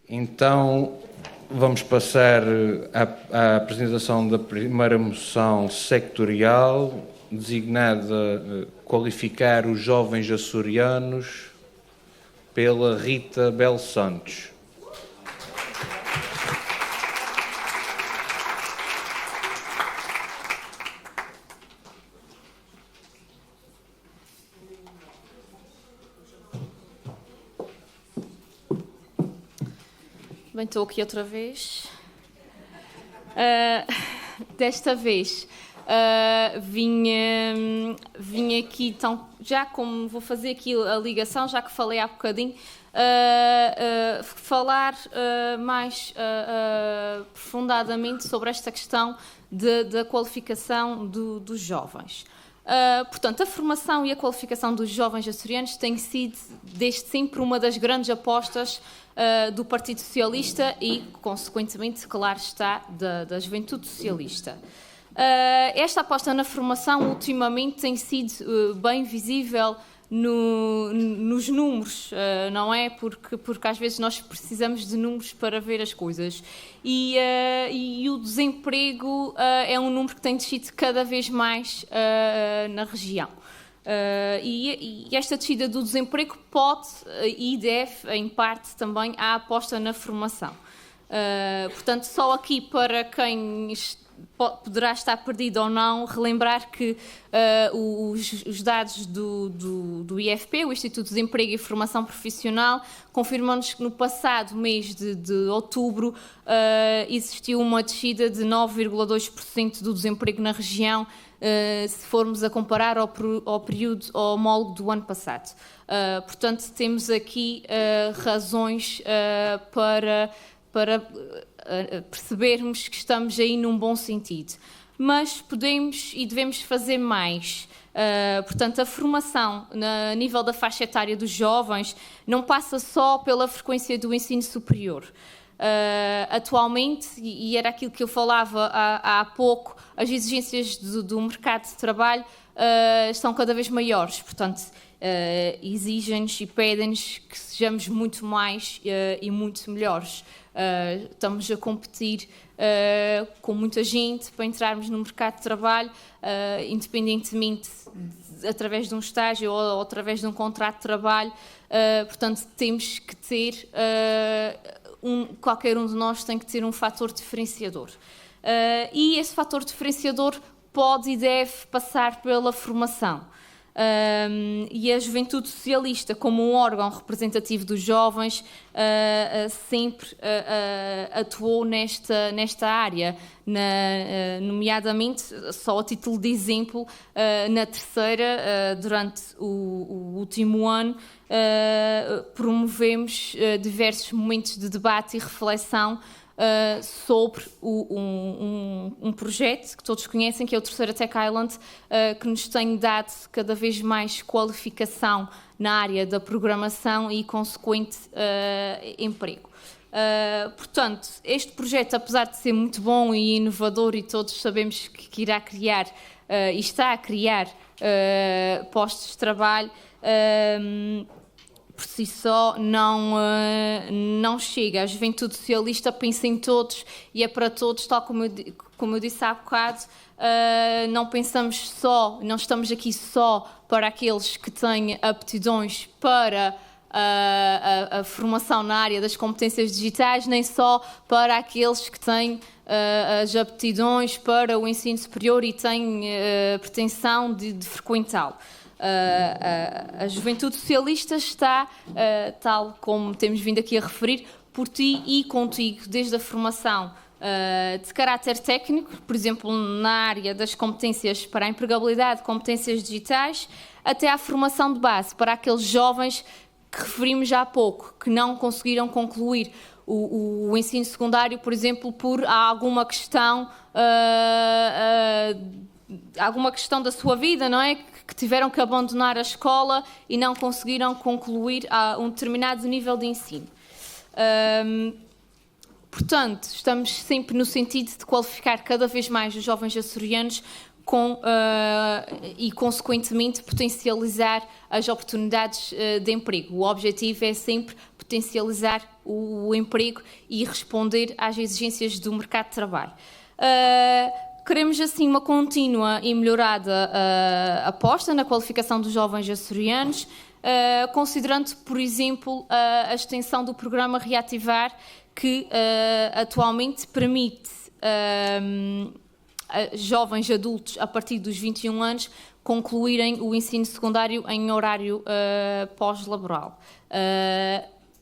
Então, vamos passar à apresentação da primeira moção sectorial, designada Qualificar os Jovens Açorianos, pela Rita Bel Santos. Bem, estou aqui outra vez. Desta vez vim aqui, então, já como vou fazer aqui a ligação, já que falei há bocadinho, falar mais aprofundadamente sobre esta questão da qualificação dos jovens. Portanto, a formação e a qualificação dos jovens açorianos tem sido, desde sempre, uma das grandes apostas do Partido Socialista e, consequentemente, claro está, da Juventude Socialista. Esta aposta na formação, ultimamente, tem sido bem visível nos números, não é? Porque às vezes nós precisamos de números para ver as coisas. E o desemprego é um número que tem descido cada vez mais na região. E esta descida do desemprego pode e deve, em parte, também à aposta na formação. Portanto, só aqui para quem poderá estar perdido ou não, relembrar que os dados do IFP, o Instituto de Desemprego e Formação Profissional, confirmam-nos que no passado mês de outubro existiu uma descida de 9,2% do desemprego na região, se formos a comparar ao período homólogo do ano passado. Portanto, temos aqui razões para percebermos que estamos aí num bom sentido. Mas podemos e devemos fazer mais. Portanto, a formação a nível da faixa etária dos jovens não passa só pela frequência do ensino superior. Atualmente, e era aquilo que eu falava há pouco, as exigências do mercado de trabalho estão cada vez maiores. Portanto, exigem-nos e pedem-nos que sejamos muito mais e muito melhores. Estamos a competir com muita gente para entrarmos no mercado de trabalho, independentemente através de um estágio ou através de um contrato de trabalho. Portanto, temos que ter, qualquer um de nós tem que ter um fator diferenciador. E esse fator diferenciador pode e deve passar pela formação. E a Juventude Socialista, como um órgão representativo dos jovens, sempre atuou nesta área, nomeadamente, só a título de exemplo, na terceira, durante o último ano, promovemos diversos momentos de debate e reflexão sobre um projeto que todos conhecem, que é o Terceira Tech Island, que nos tem dado cada vez mais qualificação na área da programação e consequente emprego. Portanto, este projeto, apesar de ser muito bom e inovador, e todos sabemos que irá criar e está a criar postos de trabalho, por si só não chega. A Juventude Socialista pensa em todos e é para todos, tal como eu disse há bocado. Não pensamos só, não estamos aqui só para aqueles que têm aptidões para a formação na área das competências digitais, nem só para aqueles que têm as aptidões para o ensino superior e têm pretensão de frequentá-lo. A Juventude Socialista está, tal como temos vindo aqui a referir, por ti e contigo, desde a formação de caráter técnico, por exemplo, na área das competências para a empregabilidade, competências digitais, até à formação de base para aqueles jovens que referimos já há pouco, que não conseguiram concluir o ensino secundário, por exemplo, por alguma questão da sua vida, não é? Que tiveram que abandonar a escola e não conseguiram concluir um determinado nível de ensino. Portanto, estamos sempre no sentido de qualificar cada vez mais os jovens açorianos e, consequentemente, potencializar as oportunidades de emprego. O objetivo é sempre potencializar o emprego e responder às exigências do mercado de trabalho. Queremos, assim, uma contínua e melhorada aposta na qualificação dos jovens açorianos, considerando, por exemplo, a extensão do programa Reativar, que atualmente permite a jovens adultos a partir dos 21 anos concluírem o ensino secundário em horário pós-laboral.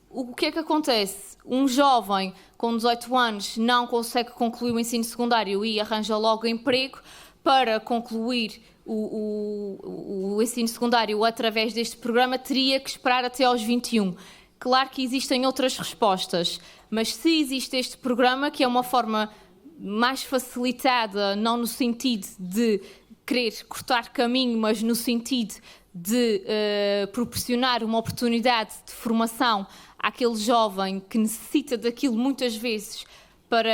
O que é que acontece? Um jovem com 18 anos não consegue concluir o ensino secundário e arranja logo emprego. Para concluir o ensino secundário através deste programa, teria que esperar até aos 21. Claro que existem outras respostas, mas se existe este programa, que é uma forma mais facilitada, não no sentido de querer cortar caminho, mas no sentido de proporcionar uma oportunidade de formação àquele jovem que necessita daquilo muitas vezes para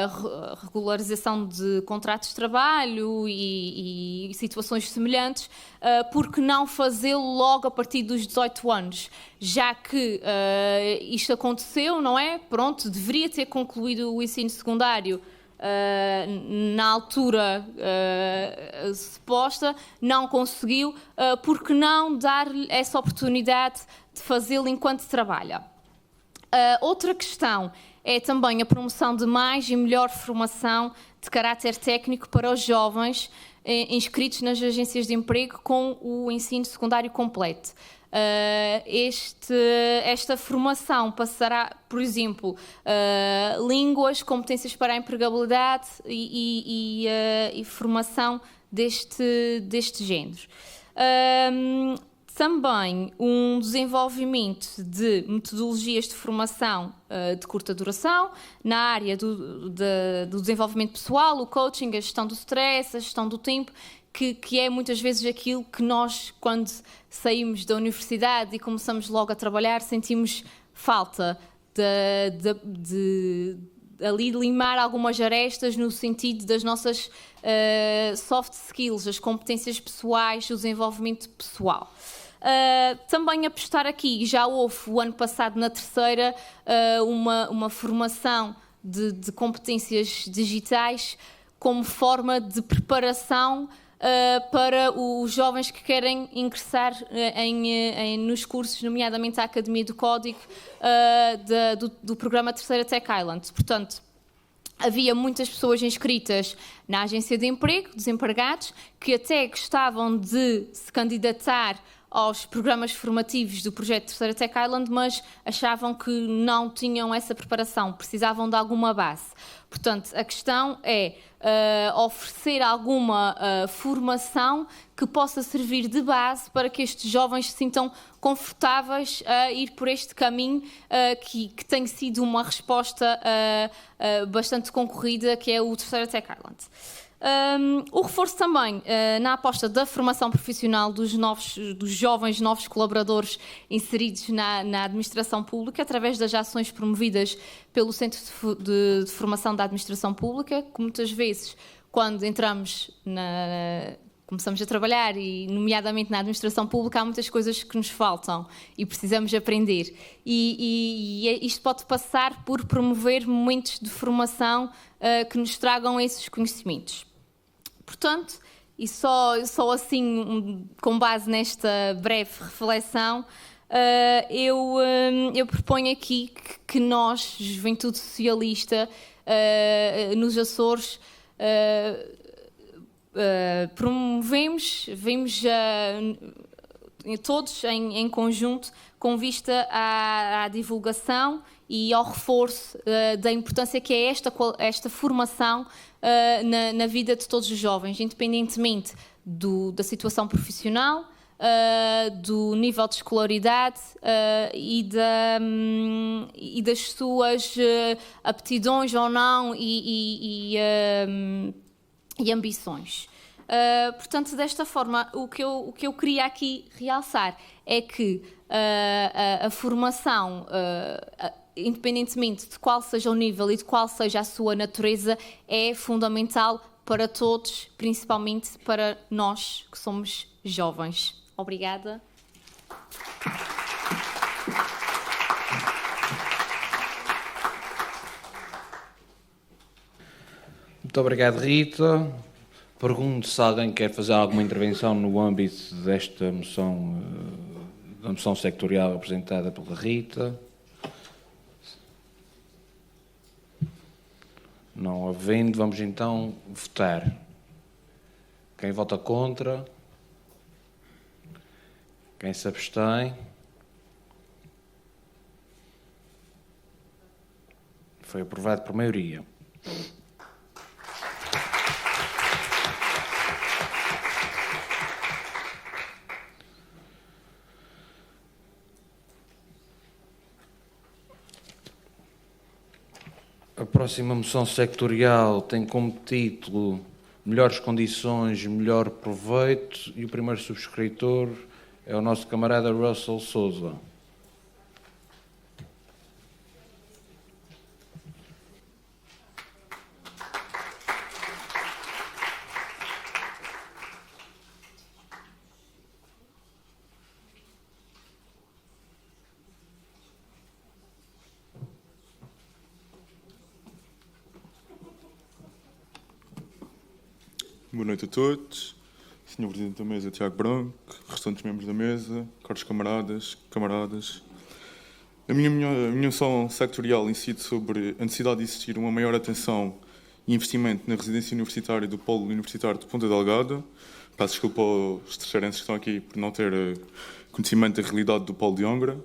a regularização de contratos de trabalho e situações semelhantes, porque não fazê-lo logo a partir dos 18 anos? Já que isto aconteceu, não é? Pronto, deveria ter concluído o ensino secundário na altura suposta, não conseguiu, porque não dar-lhe essa oportunidade de fazê-lo enquanto trabalha? Outra questão é também a promoção de mais e melhor formação de caráter técnico para os jovens inscritos nas agências de emprego com o ensino secundário completo. Esta formação passará, por exemplo, línguas, competências para a empregabilidade e formação deste género. Também um desenvolvimento de metodologias de formação de curta duração na área do desenvolvimento pessoal, o coaching, a gestão do stress, a gestão do tempo, que é muitas vezes aquilo que nós, quando saímos da universidade e começamos logo a trabalhar, sentimos falta de ali limar algumas arestas no sentido das nossas soft skills, as competências pessoais, o desenvolvimento pessoal. Também apostar aqui, já houve o ano passado na terceira uma formação de competências digitais como forma de preparação para os jovens que querem ingressar nos cursos, nomeadamente a Academia do Código do programa Terceira Tech Island. Portanto, havia muitas pessoas inscritas na agência de emprego, desempregados, que até gostavam de se candidatar aos programas formativos do projeto Terceira Tech Island, mas achavam que não tinham essa preparação, precisavam de alguma base. Portanto, a questão é oferecer alguma formação que possa servir de base para que estes jovens se sintam confortáveis a ir por este caminho que tem sido uma resposta bastante concorrida, que é o Terceira Tech Island. O reforço também na aposta da formação profissional dos jovens novos colaboradores inseridos na administração pública, através das ações promovidas pelo Centro de Formação da Administração Pública, que muitas vezes, quando começamos a trabalhar, e nomeadamente na administração pública, há muitas coisas que nos faltam e precisamos aprender. E isto pode passar por promover momentos de formação que nos tragam esses conhecimentos. Portanto, e só assim, com base nesta breve reflexão, eu proponho aqui que nós, Juventude Socialista, nos Açores, vemos todos em conjunto com vista à divulgação e ao reforço da importância que é esta formação na vida de todos os jovens, independentemente da situação profissional, do nível de escolaridade e das suas aptidões ou não e ambições. Portanto, desta forma, o que eu queria aqui realçar é que a formação, independentemente de qual seja o nível e de qual seja a sua natureza, é fundamental para todos, principalmente para nós que somos jovens. Obrigada. Muito obrigado, Rita. Pergunto se alguém quer fazer alguma intervenção no âmbito desta moção, da moção sectorial apresentada pela Rita. Não havendo, vamos então votar. Quem vota contra? Quem se abstém? Foi aprovado por maioria. A próxima moção sectorial tem como título Melhores Condições, Melhor Proveito, e o primeiro subscritor é o nosso camarada Russell Souza. Boa noite a todos, Sr. Presidente da Mesa, Tiago Branco, restantes membros da Mesa, caros camaradas. A minha moção sectorial incide sobre a necessidade de existir uma maior atenção e investimento na residência universitária do Polo Universitário de Ponta Delgada. Peço desculpa aos terceirenses que estão aqui por não ter conhecimento da realidade do Polo de Angra.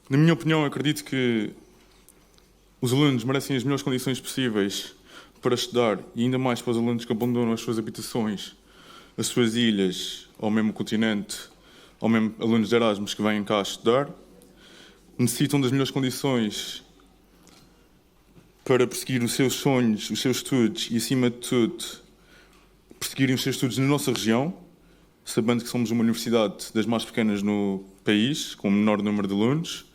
Na minha opinião, acredito que os alunos merecem as melhores condições possíveis para estudar, e ainda mais para os alunos que abandonam as suas habitações, as suas ilhas, ou mesmo o continente, ou mesmo alunos de Erasmus que vêm cá estudar. Necessitam das melhores condições para perseguir os seus sonhos, os seus estudos e, acima de tudo, perseguirem os seus estudos na nossa região, sabendo que somos uma universidade das mais pequenas no país, com o menor número de alunos.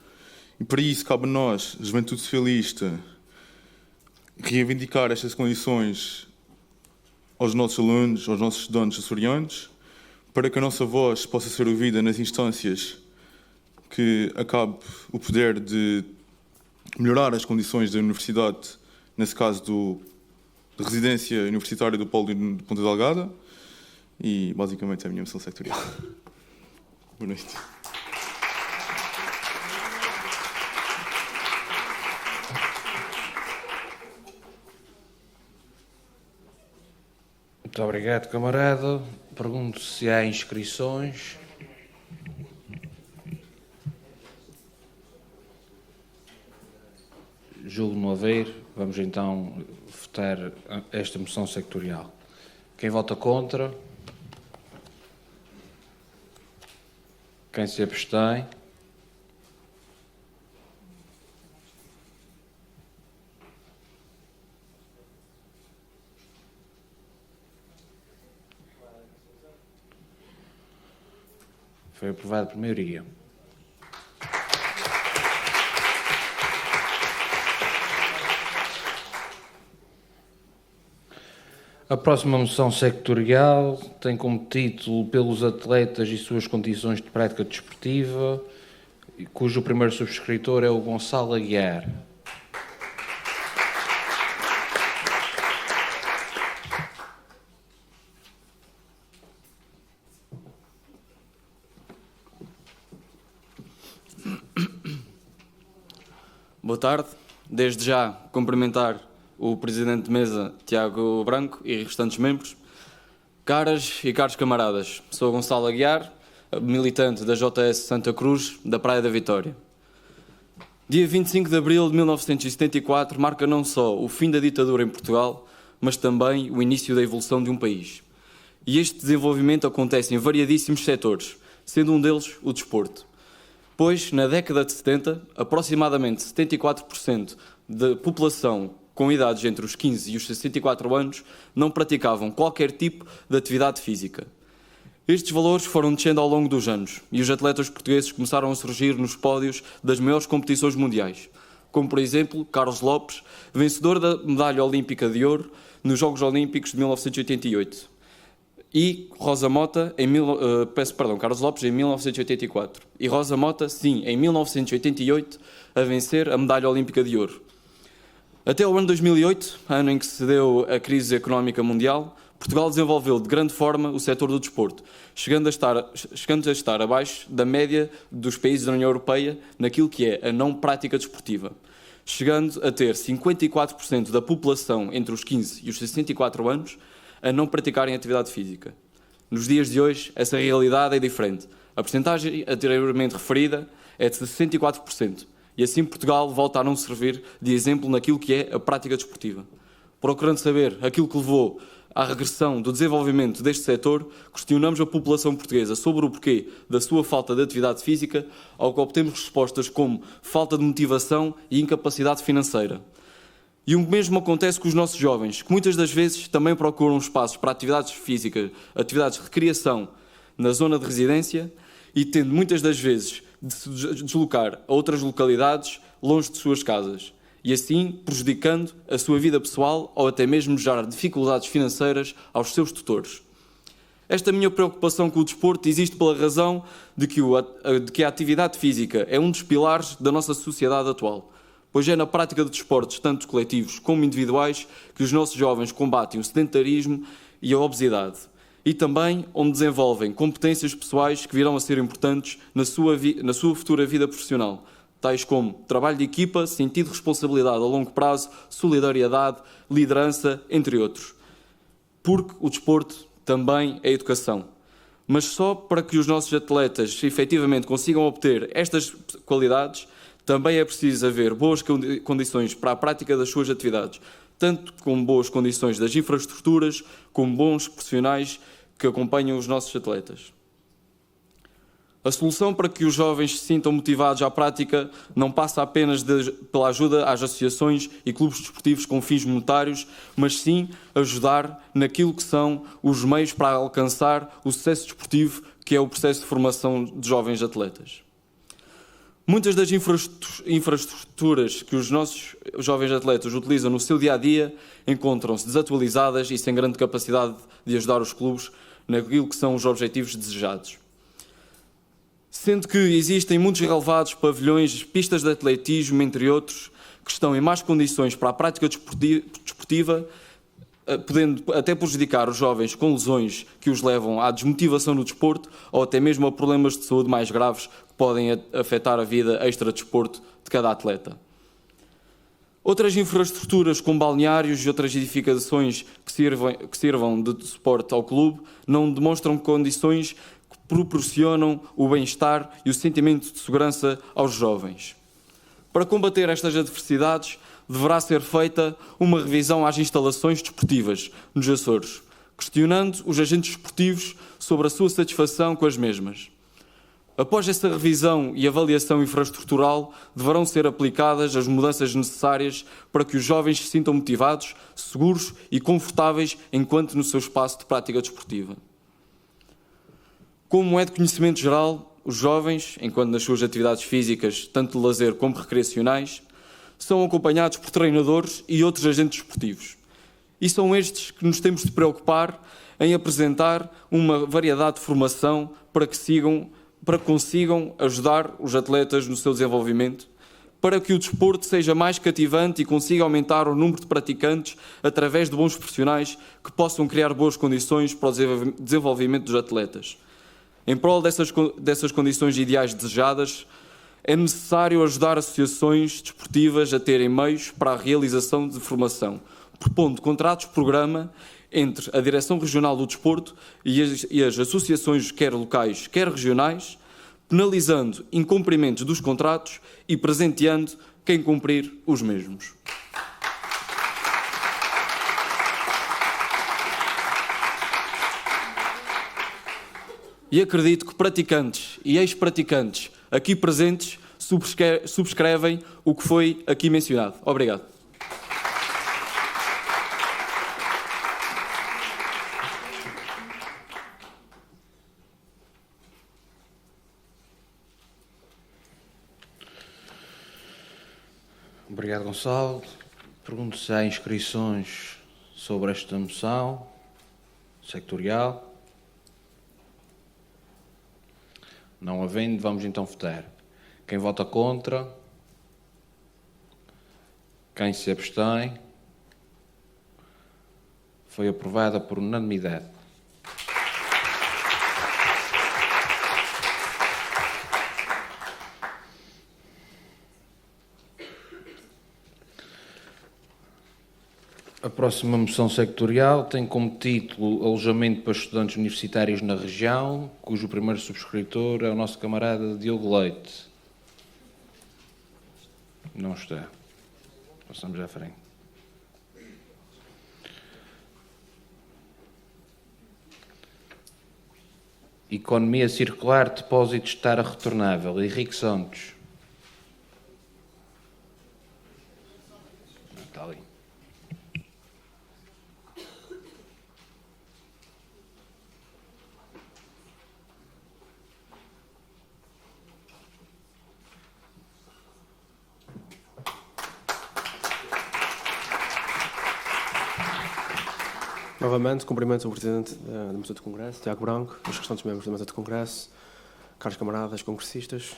E para isso cabe a nós, a Juventude Socialista, reivindicar estas condições aos nossos alunos, aos nossos estudantes açorianos, para que a nossa voz possa ser ouvida nas instâncias que acabe o poder de melhorar as condições da universidade, nesse caso da residência universitária do Polo de Ponta Delgada, e basicamente é a minha moção sectorial. Boa noite. Muito obrigado, camarada. Pergunto se há inscrições. Julgo não haver. Vamos então votar esta moção sectorial. Quem vota contra? Quem se abstém? Foi aprovado por maioria. A próxima moção sectorial tem como título Pelos atletas e suas condições de prática desportiva, cujo primeiro subscritor é o Gonçalo Aguiar. Boa tarde. Desde já cumprimentar o Presidente de Mesa, Tiago Branco, e restantes membros. Caras e caros camaradas, sou Gonçalo Aguiar, militante da JS Santa Cruz, da Praia da Vitória. Dia 25 de abril de 1974 marca não só o fim da ditadura em Portugal, mas também o início da evolução de um país. E este desenvolvimento acontece em variadíssimos setores, sendo um deles o desporto. Pois, na década de 70, aproximadamente 74% da população com idades entre os 15 e os 64 anos não praticavam qualquer tipo de atividade física. Estes valores foram descendo ao longo dos anos e os atletas portugueses começaram a surgir nos pódios das maiores competições mundiais, como por exemplo Carlos Lopes, vencedor da medalha olímpica de ouro nos Jogos Olímpicos de 1988, e Rosa Mota, Carlos Lopes em 1984, e Rosa Mota, sim, em 1988, a vencer a medalha olímpica de ouro. Até ao ano 2008, ano em que se deu a crise económica mundial, Portugal desenvolveu de grande forma o setor do desporto, chegando a estar abaixo da média dos países da União Europeia naquilo que é a não prática desportiva, chegando a ter 54% da população entre os 15 e os 64 anos a não praticarem atividade física. Nos dias de hoje, essa realidade é diferente. A percentagem anteriormente referida é de 64%, e assim Portugal volta a não servir de exemplo naquilo que é a prática desportiva. Procurando saber aquilo que levou à regressão do desenvolvimento deste setor, questionamos a população portuguesa sobre o porquê da sua falta de atividade física, ao que obtemos respostas como falta de motivação e incapacidade financeira. E o mesmo acontece com os nossos jovens, que muitas das vezes também procuram espaços para atividades físicas, atividades de recreação na zona de residência e tendo muitas das vezes de se deslocar a outras localidades longe de suas casas, e assim prejudicando a sua vida pessoal ou até mesmo gerar dificuldades financeiras aos seus tutores. Esta minha preocupação com o desporto existe pela razão de que a atividade física é um dos pilares da nossa sociedade atual, pois é na prática de desportos, tanto coletivos como individuais, que os nossos jovens combatem o sedentarismo e a obesidade, e também onde desenvolvem competências pessoais que virão a ser importantes na sua futura vida profissional, tais como trabalho de equipa, sentido de responsabilidade a longo prazo, solidariedade, liderança, entre outros. Porque o desporto também é educação. Mas só para que os nossos atletas efetivamente consigam obter estas qualidades, também é preciso haver boas condições para a prática das suas atividades, tanto com boas condições das infraestruturas, como bons profissionais que acompanham os nossos atletas. A solução para que os jovens se sintam motivados à prática não passa apenas pela ajuda às associações e clubes desportivos com fins monetários, mas sim ajudar naquilo que são os meios para alcançar o sucesso desportivo, que é o processo de formação de jovens atletas. Muitas das infraestruturas que os nossos jovens atletas utilizam no seu dia-a-dia encontram-se desatualizadas e sem grande capacidade de ajudar os clubes naquilo que são os objetivos desejados. Sendo que existem muitos relevados, pavilhões, pistas de atletismo, entre outros, que estão em más condições para a prática desportiva, podendo até prejudicar os jovens com lesões que os levam à desmotivação no desporto ou até mesmo a problemas de saúde mais graves que podem afetar a vida extra-desporto de cada atleta. Outras infraestruturas, como balneários e outras edificações que sirvam de suporte ao clube, não demonstram condições que proporcionam o bem-estar e o sentimento de segurança aos jovens. Para combater estas adversidades, deverá ser feita uma revisão às instalações desportivas nos Açores, questionando os agentes desportivos sobre a sua satisfação com as mesmas. Após essa revisão e avaliação infraestrutural, deverão ser aplicadas as mudanças necessárias para que os jovens se sintam motivados, seguros e confortáveis enquanto no seu espaço de prática desportiva. Como é de conhecimento geral, os jovens, enquanto nas suas atividades físicas, tanto de lazer como recreacionais, são acompanhados por treinadores e outros agentes desportivos. E são estes que nos temos de preocupar em apresentar uma variedade de formação para que consigam ajudar os atletas no seu desenvolvimento, para que o desporto seja mais cativante e consiga aumentar o número de praticantes através de bons profissionais que possam criar boas condições para o desenvolvimento dos atletas. Em prol dessas condições ideais desejadas, é necessário ajudar associações desportivas a terem meios para a realização de formação, propondo contratos-programa entre a Direção Regional do Desporto e as associações quer locais, quer regionais, penalizando incumprimentos dos contratos e presenteando quem cumprir os mesmos. E acredito que praticantes e ex-praticantes aqui presentes subscrevem o que foi aqui mencionado. Obrigado. Obrigado, Gonçalo. Pergunto se há inscrições sobre esta moção sectorial. Não havendo, vamos então votar. Quem vota contra? Quem se abstém? Foi aprovada por unanimidade. A próxima moção sectorial tem como título Alojamento para estudantes universitários na região, cujo primeiro subscritor é o nosso camarada Diogo Leite. Não está. Passamos à frente. Economia circular, depósitos de tara retornável. Henrique Santos. Está ali. Novamente, cumprimento o Presidente da Mesa do Congresso, Tiago Branco, e os restantes membros da Mesa do Congresso, caros camaradas congressistas.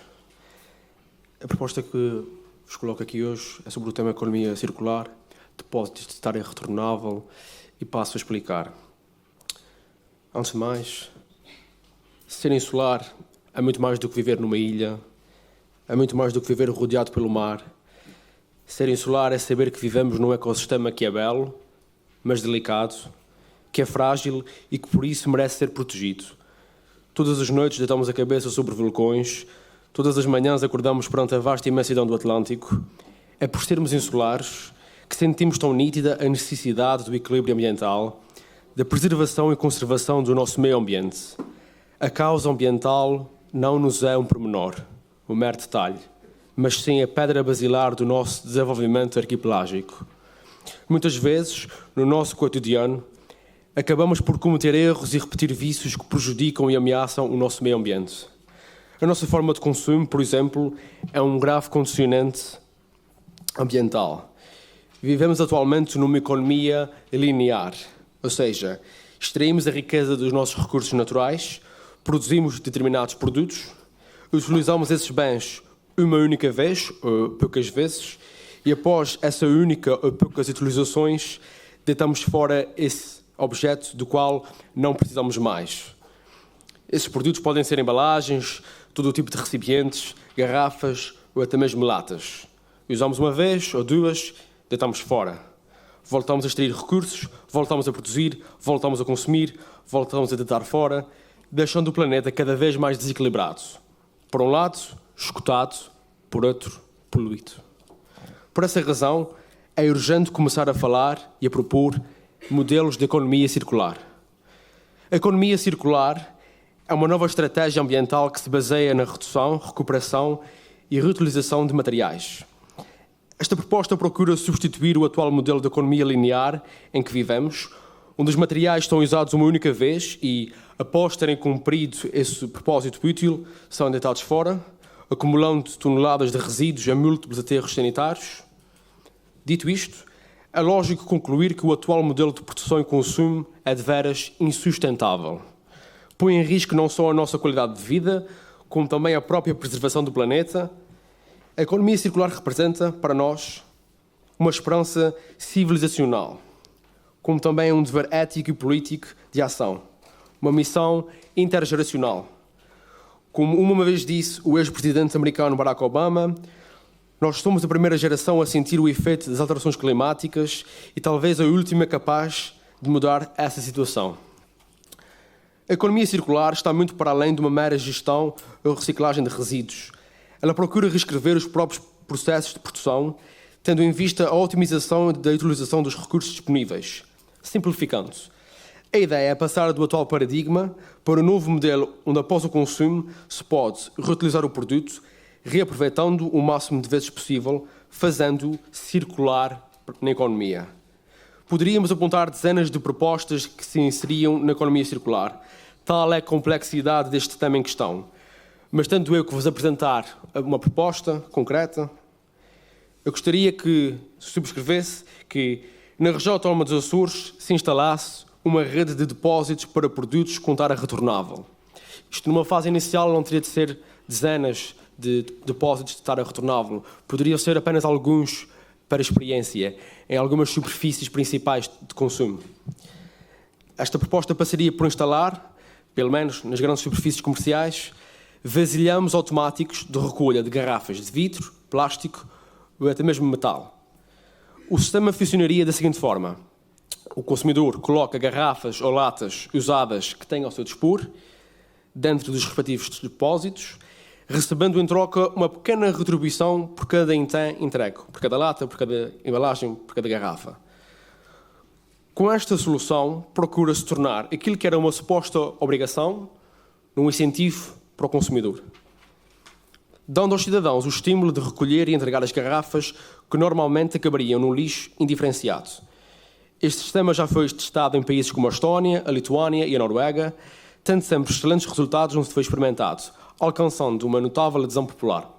A proposta que vos coloco aqui hoje é sobre o tema economia circular, depósitos de tara retornável, e passo a explicar. Antes de mais, ser insular é muito mais do que viver numa ilha, é muito mais do que viver rodeado pelo mar. Ser insular é saber que vivemos num ecossistema que é belo, mas delicado, que é frágil e que por isso merece ser protegido. Todas as noites deitamos a cabeça sobre vulcões, todas as manhãs acordamos perante a vasta imensidão do Atlântico. É por sermos insulares que sentimos tão nítida a necessidade do equilíbrio ambiental, da preservação e conservação do nosso meio ambiente. A causa ambiental não nos é um pormenor, um mero detalhe, mas sim a pedra basilar do nosso desenvolvimento arquipelágico. Muitas vezes, no nosso cotidiano, acabamos por cometer erros e repetir vícios que prejudicam e ameaçam o nosso meio ambiente. A nossa forma de consumo, por exemplo, é um grave condicionante ambiental. Vivemos atualmente numa economia linear, ou seja, extraímos a riqueza dos nossos recursos naturais, produzimos determinados produtos, utilizamos esses bens uma única vez, ou poucas vezes, e após essa única ou poucas utilizações, deitamos fora esse objeto do qual não precisamos mais. Esses produtos podem ser embalagens, todo o tipo de recipientes, garrafas ou até mesmo latas. Usamos uma vez ou duas, deitamos fora. Voltamos a extrair recursos, voltamos a produzir, voltamos a consumir, voltamos a deitar fora, deixando o planeta cada vez mais desequilibrado. Por um lado, esgotado, por outro, poluído. Por essa razão, é urgente começar a falar e a propor modelos de economia circular. A economia circular é uma nova estratégia ambiental que se baseia na redução, recuperação e reutilização de materiais. Esta proposta procura substituir o atual modelo de economia linear em que vivemos, onde os materiais são usados uma única vez e, após terem cumprido esse propósito útil, são deitados fora, acumulando toneladas de resíduos em múltiplos aterros sanitários. Dito isto, é lógico concluir que o atual modelo de produção e consumo é de veras insustentável. Põe em risco não só a nossa qualidade de vida, como também a própria preservação do planeta. A economia circular representa, para nós, uma esperança civilizacional, como também um dever ético e político de ação, uma missão intergeracional. Como uma vez disse o ex-presidente americano Barack Obama, nós somos a primeira geração a sentir o efeito das alterações climáticas e talvez a última capaz de mudar essa situação. A economia circular está muito para além de uma mera gestão ou reciclagem de resíduos. Ela procura reescrever os próprios processos de produção, tendo em vista a otimização da utilização dos recursos disponíveis. Simplificando, a ideia é passar do atual paradigma para um novo modelo onde, após o consumo, se pode reutilizar o produto, reaproveitando o máximo de vezes possível, fazendo-o circular na economia. Poderíamos apontar dezenas de propostas que se inseriam na economia circular. Tal é a complexidade deste tema em questão. Mas tendo eu que vos apresentar uma proposta concreta, Eu gostaria que subscrevesse que na região autónoma dos Açores se instalasse uma rede de depósitos para produtos com tara retornável. Isto numa fase inicial não teria de ser dezenas de depósitos de tara retornável. Poderiam ser apenas alguns para experiência, em algumas superfícies principais de consumo. Esta proposta passaria por instalar, pelo menos nas grandes superfícies comerciais, vasilhames automáticos de recolha de garrafas de vidro, plástico ou até mesmo metal. O sistema funcionaria da seguinte forma. O consumidor coloca garrafas ou latas usadas que tem ao seu dispor dentro dos respectivos depósitos, recebendo em troca uma pequena retribuição por cada item entregue, por cada lata, por cada embalagem, por cada garrafa. Com esta solução, procura-se tornar aquilo que era uma suposta obrigação num incentivo para o consumidor, dando aos cidadãos o estímulo de recolher e entregar as garrafas que normalmente acabariam no lixo indiferenciado. Este sistema já foi testado em países como a Estónia, a Lituânia e a Noruega, tendo sempre excelentes resultados onde foi experimentado, alcançando uma notável adesão popular.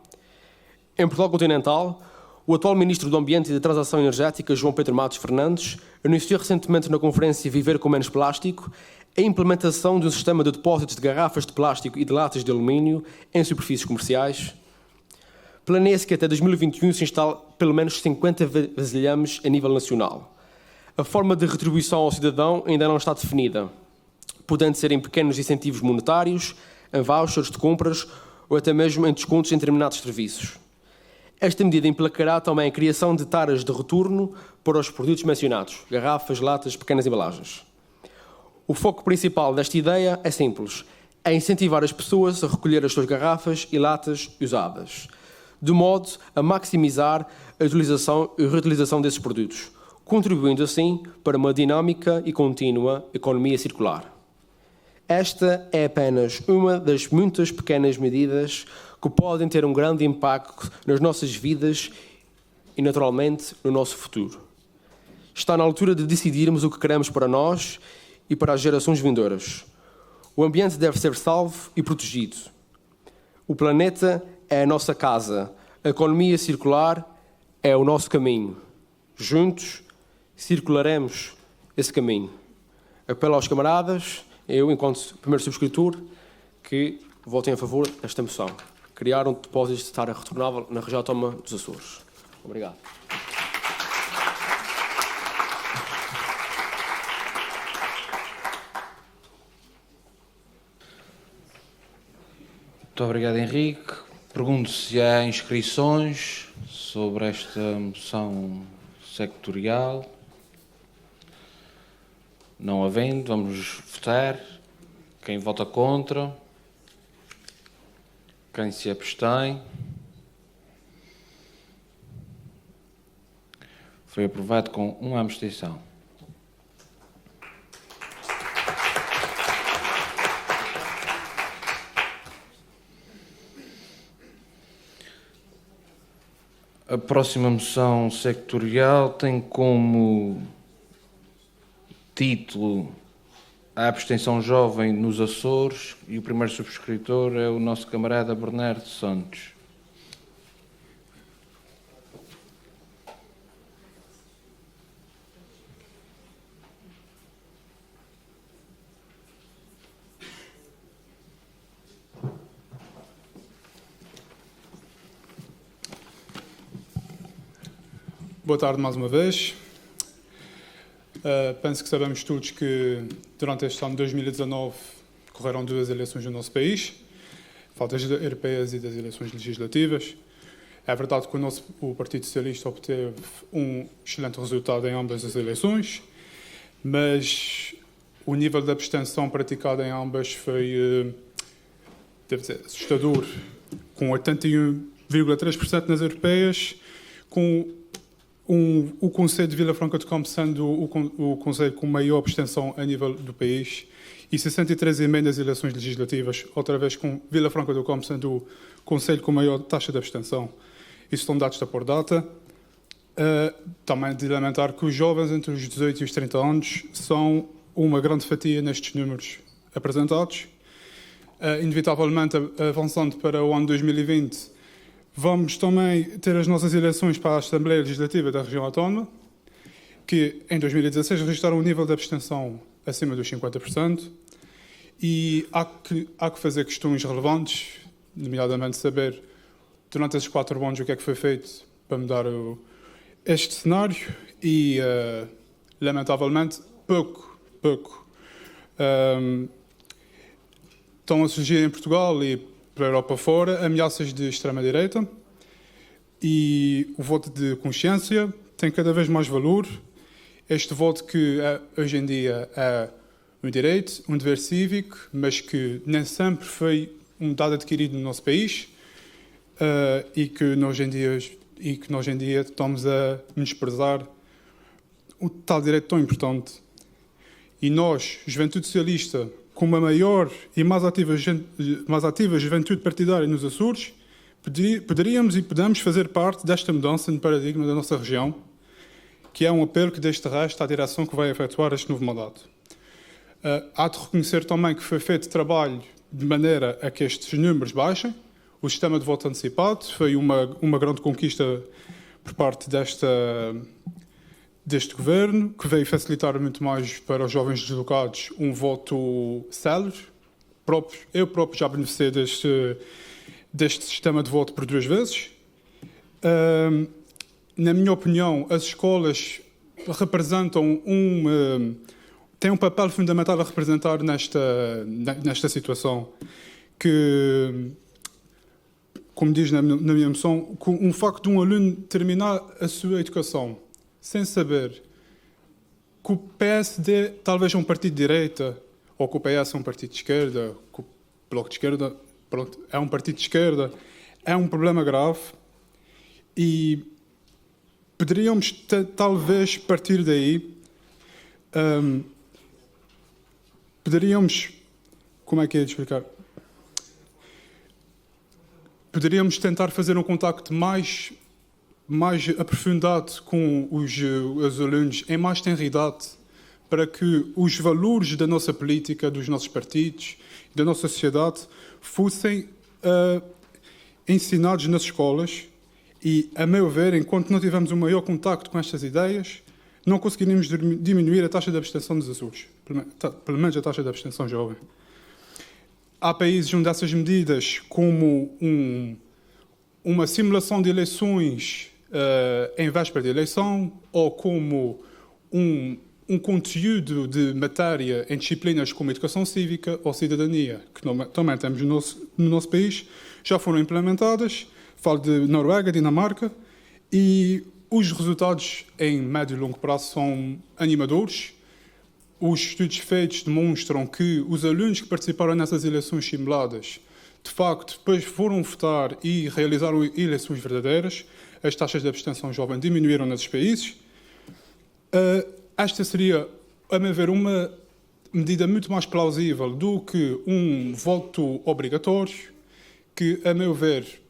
Em Portugal continental, o atual Ministro do Ambiente e da Transição Energética, João Pedro Matos Fernandes, anunciou recentemente na conferência Viver com Menos Plástico a implementação de um sistema de depósitos de garrafas de plástico e de latas de alumínio em superfícies comerciais. Planeia-se que até 2021 se instale pelo menos 50 vasilhames a nível nacional. A forma de retribuição ao cidadão ainda não está definida, podendo ser em pequenos incentivos monetários, em vouchers de compras ou até mesmo em descontos em determinados serviços. Esta medida implicará também a criação de taras de retorno para os produtos mencionados, garrafas, latas, pequenas embalagens. O foco principal desta ideia é simples, é incentivar as pessoas a recolher as suas garrafas e latas usadas, de modo a maximizar a utilização e reutilização desses produtos, contribuindo assim para uma dinâmica e contínua economia circular. Esta é apenas uma das muitas pequenas medidas que podem ter um grande impacto nas nossas vidas e, naturalmente, no nosso futuro. Está na altura de decidirmos o que queremos para nós e para as gerações vindouras. O ambiente deve ser salvo e protegido. O planeta é a nossa casa. A economia circular é o nosso caminho. Juntos, circularemos esse caminho. Apelo aos camaradas, eu, enquanto primeiro subscritor, que votem a favor desta moção. Criar um depósito de tara retornável na região autónoma dos Açores. Obrigado. Muito obrigado, Henrique. Pergunto se há inscrições sobre esta moção sectorial. Não havendo, vamos votar. Quem vota contra? Quem se abstém? Foi aprovado com uma abstenção. A próxima moção sectorial tem como título A Abstenção Jovem nos Açores e o primeiro subscritor é o nosso camarada Bernardo Santos. Boa tarde mais uma vez. Penso que sabemos todos que durante este ano de 2019 correram duas eleições no nosso país, das europeias e das eleições legislativas. É verdade que o Partido Socialista obteve um excelente resultado em ambas as eleições, mas o nível de abstenção praticado em ambas foi, deve dizer, assustador, com 81,3% nas europeias, com o Conselho de Vila Franca de Campo sendo o Conselho com maior abstenção a nível do país e 63,5% nas eleições legislativas, outra vez com Vila Franca do Campo sendo o Conselho com maior taxa de abstenção. Isso são dados da por data. Também de lamentar que os jovens entre os 18 e os 30 anos são uma grande fatia nestes números apresentados. Inevitavelmente, avançando para o ano 2020, Vamos também ter as nossas eleições para a Assembleia Legislativa da região autónoma, que em 2016 registraram um nível de abstenção acima dos 50%, e há que fazer questões relevantes, nomeadamente saber, durante esses 4 anos, o que é que foi feito para mudar este cenário, e, lamentavelmente, pouco. Estão a surgir em Portugal e pela Europa fora ameaças de extrema-direita, e o voto de consciência tem cada vez mais valor. Este voto que hoje em dia é um direito, um dever cívico, mas que nem sempre foi um dado adquirido no nosso país, e que nós hoje em dia estamos a menosprezar o tal direito tão importante. E nós, Juventude Socialista, com uma maior e mais ativa juventude partidária nos Açores, poderíamos e podemos fazer parte desta mudança no paradigma da nossa região, que é um apelo que deste resto à direção que vai efetuar este novo mandato. Há de reconhecer também que foi feito trabalho de maneira a que estes números baixem. O sistema de voto antecipado foi uma grande conquista por parte deste governo, que veio facilitar muito mais para os jovens deslocados um voto célere. Eu próprio já beneficiei deste sistema de voto por 2 vezes. Na minha opinião, as escolas representam têm um papel fundamental a representar nesta situação, que, como diz na minha moção, um facto de um aluno terminar a sua educação sem saber que o PSD talvez é um partido de direita, ou que o PS é um partido de esquerda, que o Bloco de Esquerda é um partido de esquerda, é um problema grave, e poderíamos talvez partir daí, como é que é de explicar? Poderíamos tentar fazer um contacto mais aprofundado com os alunos em mais tenridade, para que os valores da nossa política, dos nossos partidos, da nossa sociedade, fossem ensinados nas escolas. E, a meu ver, enquanto não tivermos um maior contacto com estas ideias, não conseguiremos diminuir a taxa de abstenção dos Açores, pelo menos a taxa de abstenção jovem. Há países onde essas medidas, como uma simulação de eleições em véspera de eleição, ou como um conteúdo de matéria em disciplinas como educação cívica ou cidadania, que também temos no nosso país, já foram implementadas. Falo de Noruega, Dinamarca, e os resultados em médio e longo prazo são animadores. Os estudos feitos demonstram que os alunos que participaram nessas eleições simuladas, de facto, depois foram votar e realizaram eleições verdadeiras. As taxas de abstenção jovem diminuíram nesses países. Esta seria, a meu ver, uma medida muito mais plausível do que um voto obrigatório, que, a meu ver,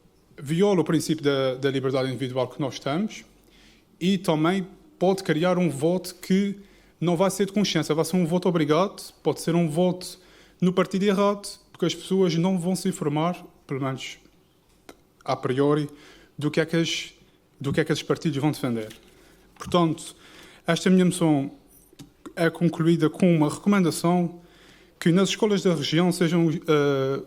viola o princípio da liberdade individual que nós temos, e também pode criar um voto que não vai ser de consciência, vai ser um voto obrigado, pode ser um voto no partido errado, porque as pessoas não vão se informar, pelo menos a priori, do que é que esses partidos vão defender. Portanto, esta minha moção é concluída com uma recomendação que nas escolas da região sejam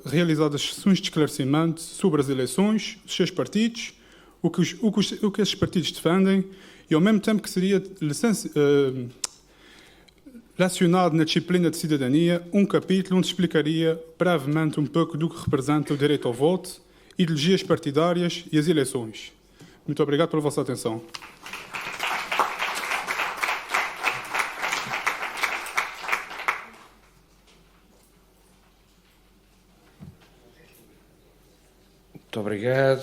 realizadas sessões de esclarecimento sobre as eleições, os seus partidos, o que esses partidos defendem, e ao mesmo tempo que seria lecionado na disciplina de cidadania um capítulo onde explicaria brevemente um pouco do que representa o direito ao voto, ideologias partidárias e as eleições. Muito obrigado pela vossa atenção. Muito obrigado.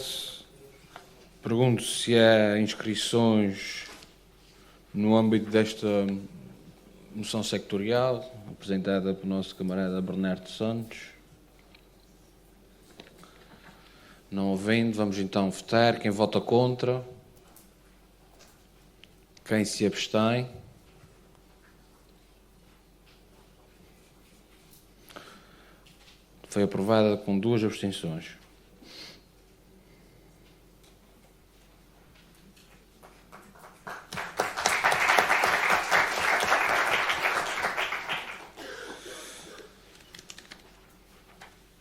Pergunto se há inscrições no âmbito desta moção sectorial, apresentada pelo nosso camarada Bernardo Santos. Não havendo, vamos então votar. Quem vota contra? Quem se abstém? Foi aprovada com 2 abstenções.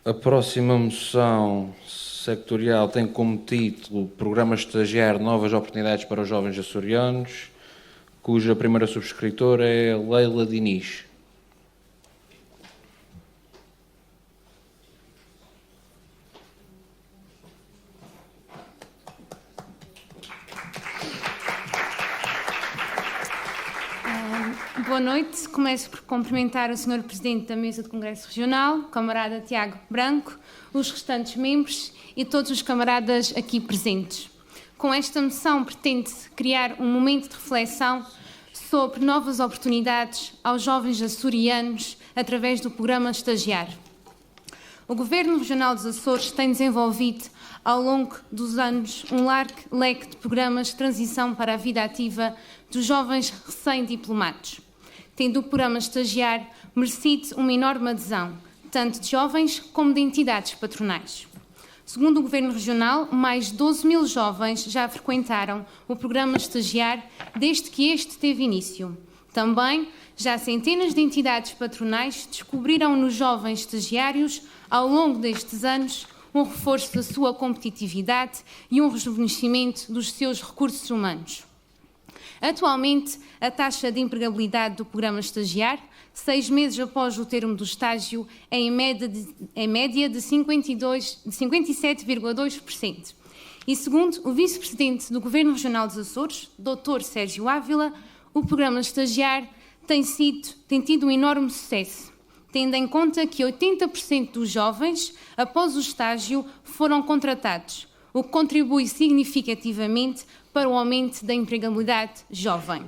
A próxima moção sectorial tem como título Programa Estagiário Novas Oportunidades para os Jovens Açorianos, cuja primeira subscritora é Leila Diniz. Boa noite. Começo por cumprimentar o Sr. Presidente da Mesa do Congresso Regional, o camarada Tiago Branco, os restantes membros e todos os camaradas aqui presentes. Com esta moção pretende criar um momento de reflexão sobre novas oportunidades aos jovens açorianos através do programa Estagiar. O Governo Regional dos Açores tem desenvolvido ao longo dos anos um largo leque de programas de transição para a vida ativa dos jovens recém-diplomados, tendo o programa Estagiar merecido uma enorme adesão, tanto de jovens como de entidades patronais. Segundo o Governo Regional, mais de 12 mil jovens já frequentaram o programa Estagiar desde que este teve início. Também, já centenas de entidades patronais descobriram nos jovens estagiários, ao longo destes anos, um reforço da sua competitividade e um rejuvenescimento dos seus recursos humanos. Atualmente, a taxa de empregabilidade do programa Estagiar, 6 meses após o termo do estágio, é em média de 57,2%. E segundo o Vice-Presidente do Governo Regional dos Açores, Dr. Sérgio Ávila, o programa Estagiar tem tido um enorme sucesso, tendo em conta que 80% dos jovens, após o estágio, foram contratados, o que contribui significativamente para o aumento da empregabilidade jovem.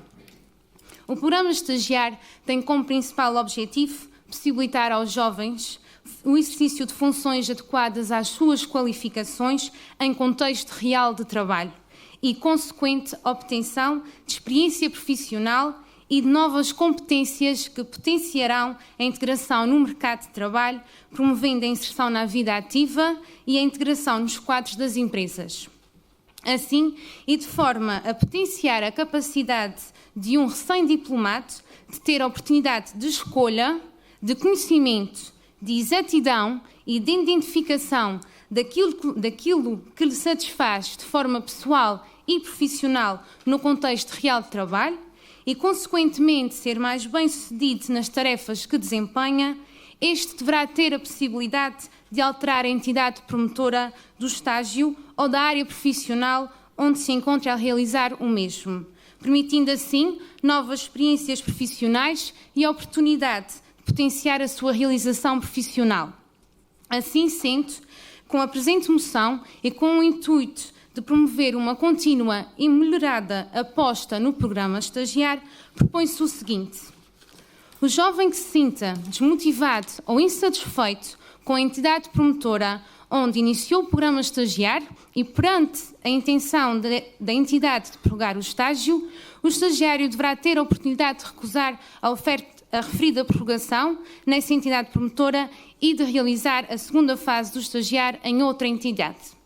O programa Estagiar tem como principal objetivo possibilitar aos jovens o exercício de funções adequadas às suas qualificações em contexto real de trabalho e consequente obtenção de experiência profissional e de novas competências que potenciarão a integração no mercado de trabalho, promovendo a inserção na vida ativa e a integração nos quadros das empresas. Assim, e de forma a potenciar a capacidade de um recém-diplomado de ter a oportunidade de escolha, de conhecimento, de exatidão e de identificação daquilo que lhe satisfaz de forma pessoal e profissional no contexto real de trabalho e, consequentemente, ser mais bem-sucedido nas tarefas que desempenha, este deverá ter a possibilidade de alterar a entidade promotora do estágio ou da área profissional onde se encontra a realizar o mesmo, permitindo assim novas experiências profissionais e a oportunidade de potenciar a sua realização profissional. Assim sendo, com a presente moção e com o intuito de promover uma contínua e melhorada aposta no programa Estagiar, propõe-se o seguinte: o jovem que se sinta desmotivado ou insatisfeito com a entidade promotora onde iniciou o programa Estagiar e perante a intenção da entidade de prorrogar o estágio, o estagiário deverá ter a oportunidade de recusar a referida prorrogação nessa entidade promotora e de realizar a segunda fase do estagiar em outra entidade.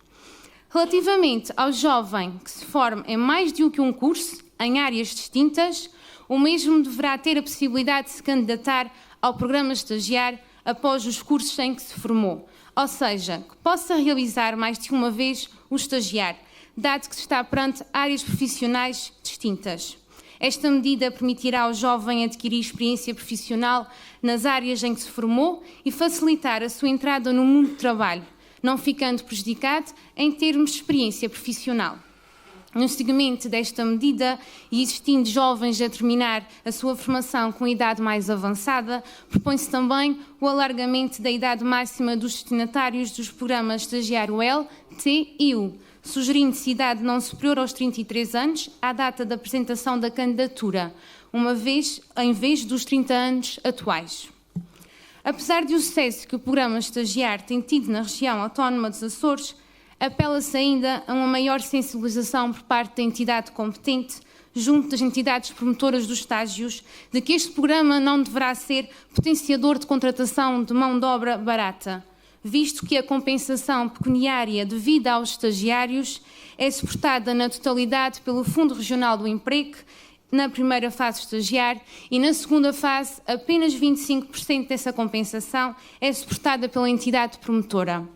Relativamente ao jovem que se forme em mais de um curso, em áreas distintas, o mesmo deverá ter a possibilidade de se candidatar ao programa Estagiar após os cursos em que se formou, ou seja, que possa realizar mais de uma vez o estagiar, dado que se está perante áreas profissionais distintas. Esta medida permitirá ao jovem adquirir experiência profissional nas áreas em que se formou e facilitar a sua entrada no mundo do trabalho, não ficando prejudicado em termos de experiência profissional. No seguimento desta medida, e existindo jovens a terminar a sua formação com idade mais avançada, propõe-se também o alargamento da idade máxima dos destinatários dos programas Estagiário L, T e U, sugerindo-se idade não superior aos 33 anos à data da apresentação da candidatura, em vez dos 30 anos atuais. Apesar do sucesso que o programa Estagiar tem tido na região autónoma dos Açores, apela-se ainda a uma maior sensibilização por parte da entidade competente, junto das entidades promotoras dos estágios, de que este programa não deverá ser potenciador de contratação de mão de obra barata, visto que a compensação pecuniária devida aos estagiários é suportada na totalidade pelo Fundo Regional do Emprego, na primeira fase estagiar e na segunda fase apenas 25% dessa compensação é suportada pela entidade promotora.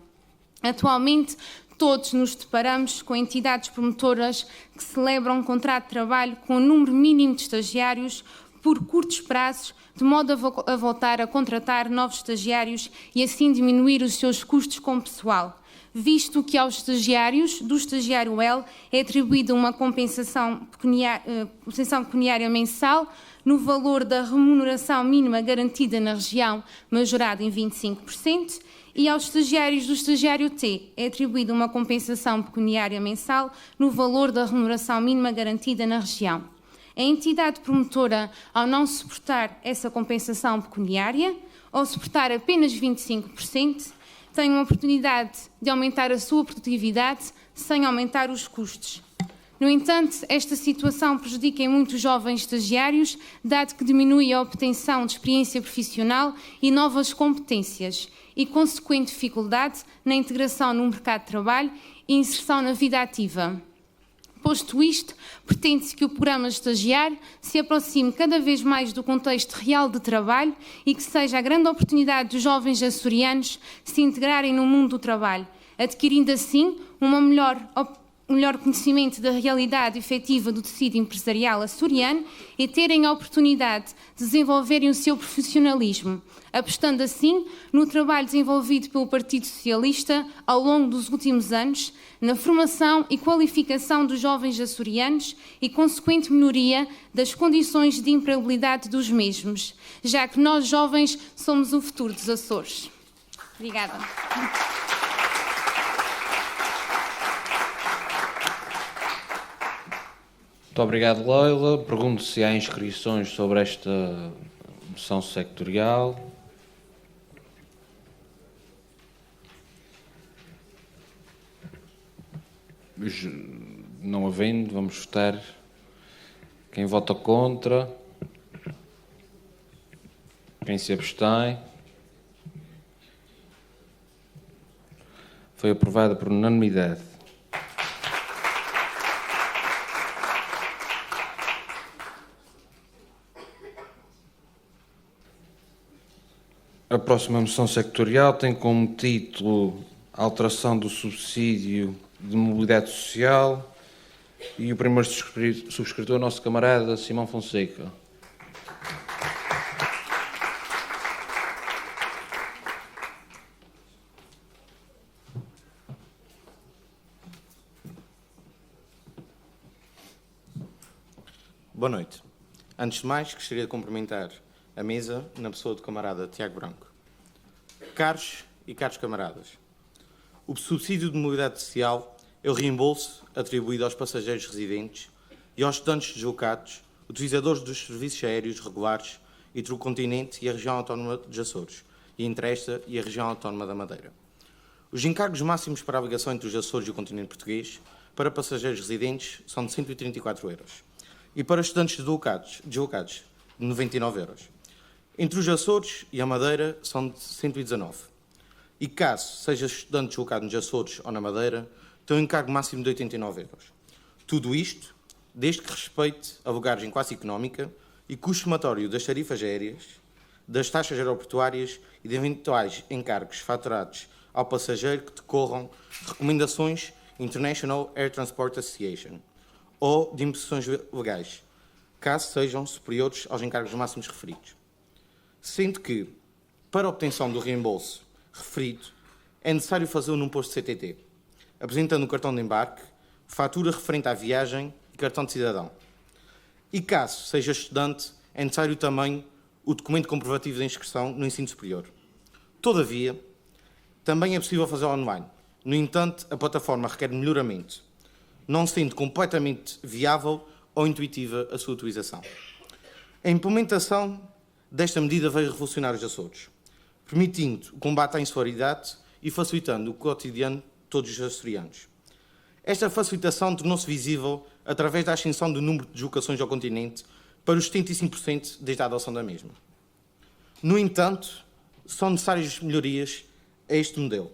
Atualmente, todos nos deparamos com entidades promotoras que celebram um contrato de trabalho com um número mínimo de estagiários por curtos prazos, de modo a voltar a contratar novos estagiários e assim diminuir os seus custos com pessoal, visto que aos estagiários do estagiário L é atribuída uma compensação pecuniária mensal no valor da remuneração mínima garantida na região, majorada em 25%, e aos estagiários do estagiário T é atribuída uma compensação pecuniária mensal no valor da remuneração mínima garantida na região. A entidade promotora, ao não suportar essa compensação pecuniária, ou suportar apenas 25%, tem uma oportunidade de aumentar a sua produtividade sem aumentar os custos. No entanto, esta situação prejudica em muitos jovens estagiários, dado que diminui a obtenção de experiência profissional e novas competências e consequente dificuldade na integração no mercado de trabalho e inserção na vida ativa. Posto isto, pretende-se que o programa Estagiar se aproxime cada vez mais do contexto real de trabalho e que seja a grande oportunidade dos jovens açorianos se integrarem no mundo do trabalho, adquirindo assim um melhor conhecimento da realidade efetiva do tecido empresarial açoriano e terem a oportunidade de desenvolverem o seu profissionalismo, apostando assim no trabalho desenvolvido pelo Partido Socialista ao longo dos últimos anos, na formação e qualificação dos jovens açorianos e consequente melhoria das condições de empregabilidade dos mesmos, já que nós jovens somos o futuro dos Açores. Obrigada. Muito obrigado, Leila. Pergunto se há inscrições sobre esta moção sectorial. Não havendo, vamos votar. Quem vota contra? Quem se abstém? Foi aprovada por unanimidade. A próxima moção sectorial tem como título Alteração do subsídio de mobilidade social e o primeiro subscritor é o nosso camarada Simão Fonseca. Boa noite. Antes de mais, gostaria de cumprimentar a mesa na pessoa do camarada Tiago Branco. Caros e caros camaradas, o subsídio de mobilidade social é o reembolso atribuído aos passageiros residentes e aos estudantes deslocados, utilizadores dos serviços aéreos regulares entre o continente e a região autónoma dos Açores, e entre esta e a região autónoma da Madeira. Os encargos máximos para a ligação entre os Açores e o continente português para passageiros residentes são de 134 euros e para estudantes deslocados de 99 euros. Entre os Açores e a Madeira são de 119. E caso seja estudante deslocado nos Açores ou na Madeira, tem um encargo máximo de 89 euros. Tudo isto, desde que respeite a bagagem quase económica e custo somatório das tarifas aéreas, das taxas aeroportuárias e de eventuais encargos faturados ao passageiro que decorram de recomendações International Air Transport Association ou de imposições legais, caso sejam superiores aos encargos máximos referidos. Sendo que, para a obtenção do reembolso referido, é necessário fazê-lo num posto de CTT, apresentando o cartão de embarque, fatura referente à viagem e cartão de cidadão. E caso seja estudante, é necessário também o documento comprovativo de inscrição no ensino superior. Todavia, também é possível fazê-lo online. No entanto, a plataforma requer melhoramento, não sendo completamente viável ou intuitiva a sua utilização. A implementação desta medida veio revolucionar os Açores, permitindo o combate à insularidade e facilitando o cotidiano de todos os açorianos. Esta facilitação tornou-se visível através da ascensão do número de deslocações ao continente para os 75% desde a adoção da mesma. No entanto, são necessárias melhorias a este modelo,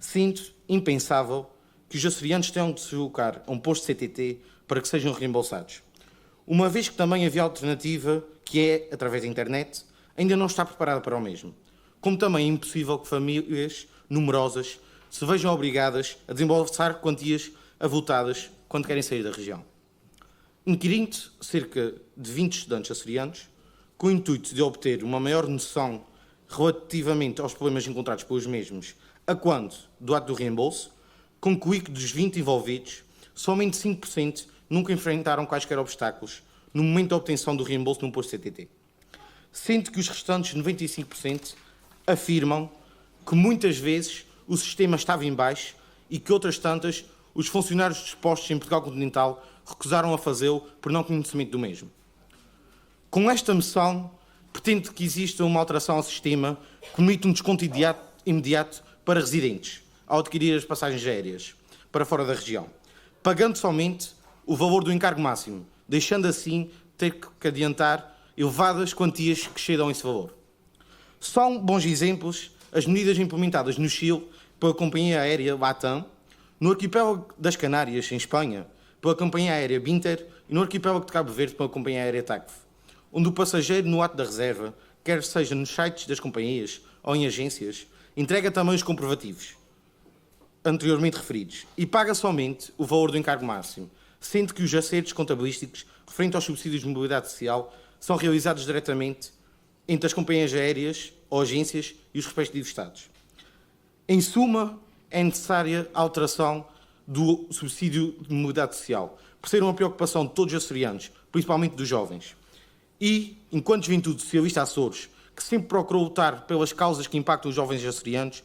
sendo impensável que os açorianos tenham de se deslocar a um posto de CTT para que sejam reembolsados. uma vez que também a via alternativa, que é através da internet, ainda não está preparada para o mesmo. Como também é impossível que famílias numerosas se vejam obrigadas a desembolsar quantias avultadas quando querem sair da região. Inquirindo cerca de 20 estudantes açorianos, com o intuito de obter uma maior noção relativamente aos problemas encontrados pelos mesmos, a quando do ato do reembolso, concluí que dos 20 envolvidos, somente 5% nunca enfrentaram quaisquer obstáculos no momento da obtenção do reembolso num posto CTT. Sendo que os restantes 95% afirmam que muitas vezes o sistema estava em baixo e que outras tantas os funcionários dispostos em Portugal continental recusaram a fazê-lo por não conhecimento do mesmo. Com esta moção, pretendo que exista uma alteração ao sistema que permita um desconto imediato para residentes ao adquirir as passagens aéreas para fora da região, pagando somente o valor do encargo máximo, deixando assim ter que adiantar elevadas quantias que excedam esse valor. São bons exemplos as medidas implementadas no Chile pela companhia aérea LATAM, no arquipélago das Canárias, em Espanha, pela companhia aérea Binter e no arquipélago de Cabo Verde pela companhia aérea TACF, onde o passageiro, no ato da reserva, quer seja nos sites das companhias ou em agências, entrega também os comprovativos anteriormente referidos e paga somente o valor do encargo máximo, sendo que os acertos contabilísticos referentes aos subsídios de mobilidade social são realizados diretamente entre as companhias aéreas ou agências e os respectivos Estados. Em suma, é necessária a alteração do subsídio de mobilidade social, por ser uma preocupação de todos os açorianos, principalmente dos jovens. E, enquanto Juventude Socialista Açores, que sempre procurou lutar pelas causas que impactam os jovens açorianos,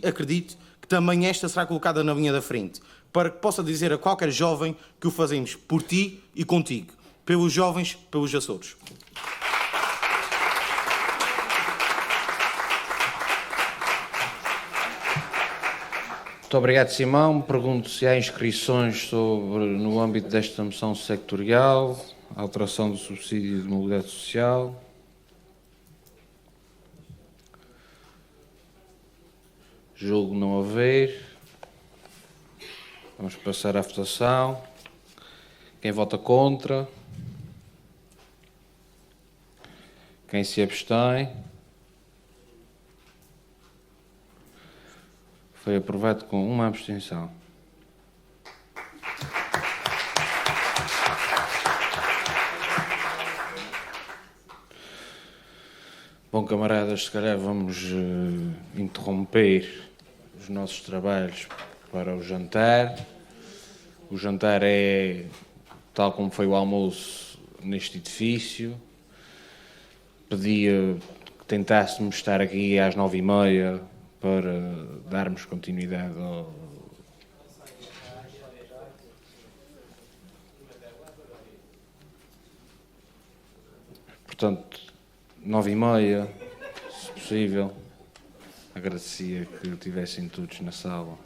acredito que também esta será colocada na linha da frente, para que possa dizer a qualquer jovem que o fazemos por ti e contigo, pelos jovens, pelos Açores. Muito obrigado, Simão. Pergunto se há inscrições no âmbito desta moção sectorial, alteração do subsídio de mobilidade social. Julgo não haver. Vamos passar à votação. Quem vota contra? Quem se abstém? Foi aprovado com uma abstenção. Bom, camaradas, se calhar vamos interromper os nossos trabalhos para o jantar. O jantar é, tal como foi o almoço, neste edifício. Pedia que tentássemos estar aqui às 9h30 para darmos continuidade ao... Portanto, 9h30, se possível. Agradecia que estivessem todos na sala.